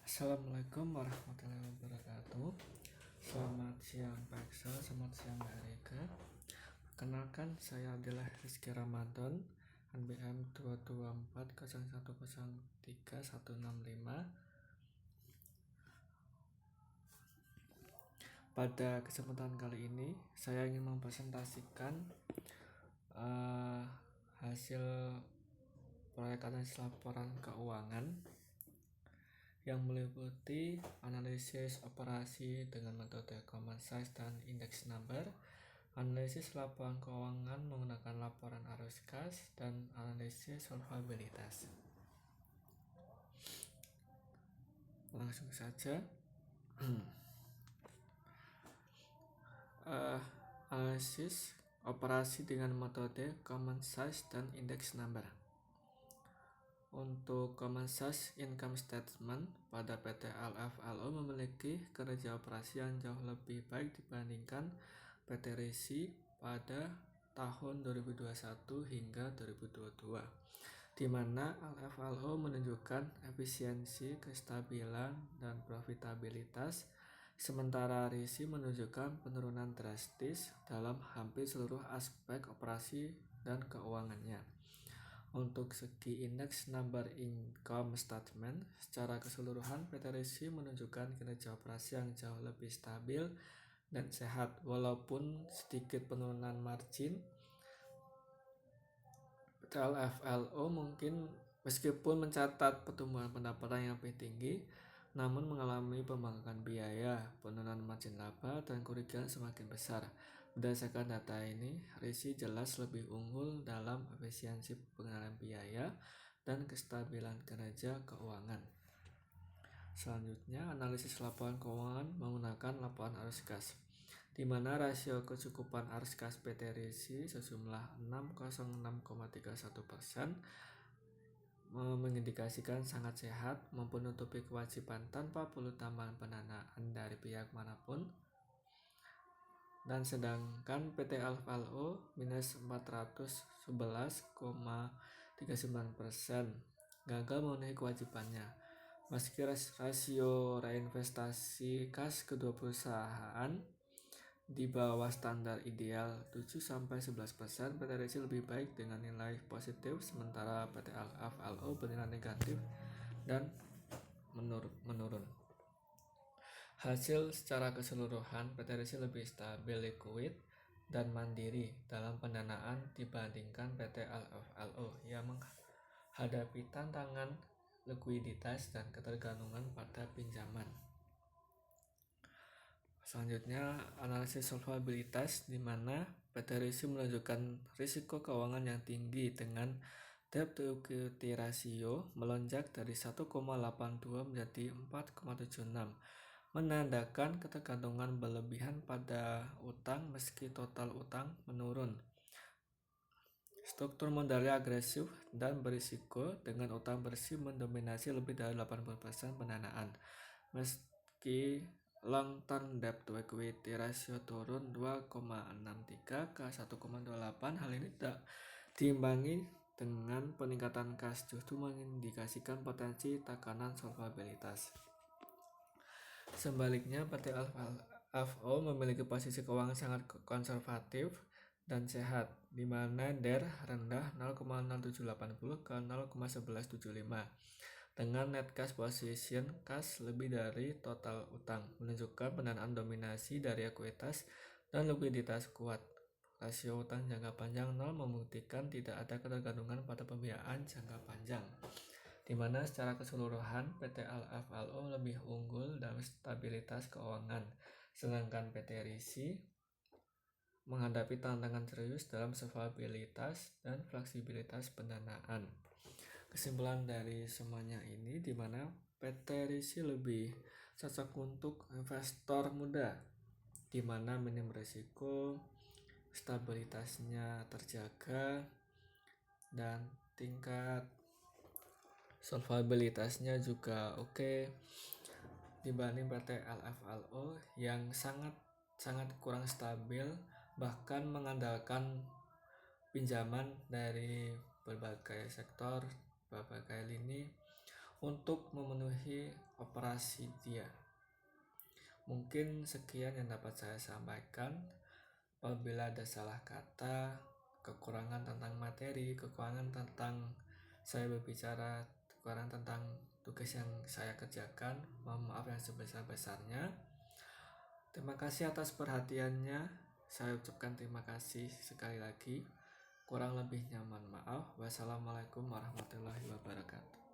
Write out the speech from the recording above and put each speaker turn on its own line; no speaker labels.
Assalamualaikum warahmatullahi wabarakatuh. Selamat siang Pak Excel, selamat siang Mbak Rika. Perkenalkan, saya adalah Rizky Ramadan, NBM 22401031165. Pada kesempatan kali ini, saya ingin mempresentasikan hasil proyek analisis laporan keuangan yang meliputi analisis operasi dengan metode common size dan index number, analisis laporan keuangan menggunakan laporan arus kas, dan analisis solvabilitas. Langsung saja. Analisis operasi dengan metode common size dan index number. Untuk common size income statement pada PT LFLO memiliki kinerja operasi yang jauh lebih baik dibandingkan PT RISI pada tahun 2021 hingga 2022, di mana LFLO menunjukkan efisiensi, kestabilan, dan profitabilitas, sementara RISI menunjukkan penurunan drastis dalam hampir seluruh aspek operasi dan keuangannya. Untuk segi indeks number income statement, secara keseluruhan PT RISI menunjukkan kinerja operasi yang jauh lebih stabil dan sehat, walaupun sedikit penurunan margin. PT LFLO mungkin meskipun mencatat pertumbuhan pendapatan yang lebih tinggi, namun mengalami pembangkangan biaya, penurunan margin laba, dan kerugian semakin besar. Berdasarkan data ini, RISI jelas lebih unggul dalam efisiensi pengendalian biaya dan kestabilan kinerja keuangan. Selanjutnya, analisis laporan keuangan menggunakan laporan arus kas, di mana rasio kecukupan arus kas PT RISI sejumlah 606,31% mengindikasikan sangat sehat, mampu menutupi kewajiban tanpa perlu tambahan pendanaan dari pihak manapun. Dan sedangkan PT LFLO minus 411,39% gagal memenuhi kewajibannya. Meski rasio reinvestasi kas kedua perusahaan di bawah standar ideal 7-11%, PT RISI lebih baik dengan nilai positif, sementara PT LFLO bernilai negatif dan menurun. Hasil secara keseluruhan, PT RISI lebih stabil, likuid, dan mandiri dalam pendanaan dibandingkan PT LFLO yang menghadapi tantangan likuiditas dan ketergantungan pada pinjaman. Selanjutnya, analisis solvabilitas, di mana PT RISI menunjukkan risiko keuangan yang tinggi dengan debt to equity ratio melonjak dari 1,82 menjadi 4,76, menandakan ketergantungan berlebihan pada utang meski total utang menurun. Struktur modalnya agresif dan berisiko dengan utang bersih mendominasi lebih dari 80% pendanaan. Meski long term debt to equity ratio turun 2,63 ke 1,28, hal ini tak diimbangi dengan peningkatan kas, justru mengindikasikan potensi tekanan solvabilitas. Sebaliknya, PT LFO memiliki posisi keuangan sangat konservatif dan sehat, di mana DER rendah 0,0780 ke 0,1175 dengan net cash position kas lebih dari total utang, menunjukkan pendanaan dominasi dari ekuitas dan likuiditas kuat. Rasio utang jangka panjang 0 membuktikan tidak ada ketergantungan pada pembiayaan jangka panjang, di mana secara keseluruhan PT LFLO lebih unggul dalam stabilitas keuangan, sedangkan PT RISI menghadapi tantangan serius dalam solvabilitas dan fleksibilitas pendanaan. Kesimpulan dari semuanya ini, di mana PT RISI lebih cocok untuk investor muda, di mana minim risiko, stabilitasnya terjaga, dan tingkat solvabilitasnya juga oke, dibanding PT LFLO yang sangat kurang stabil, bahkan mengandalkan pinjaman dari berbagai sektor, berbagai lini untuk memenuhi operasi dia. Mungkin sekian yang dapat saya sampaikan. Apabila ada salah kata, kekurangan tentang materi, kekurangan tentang saya berbicara, kekurangan tentang tugas yang saya kerjakan, mohon maaf yang sebesar-besarnya. Terima kasih atas perhatiannya. Saya ucapkan terima kasih sekali lagi. Kurang lebihnya mohon maaf. Wassalamualaikum warahmatullahi wabarakatuh.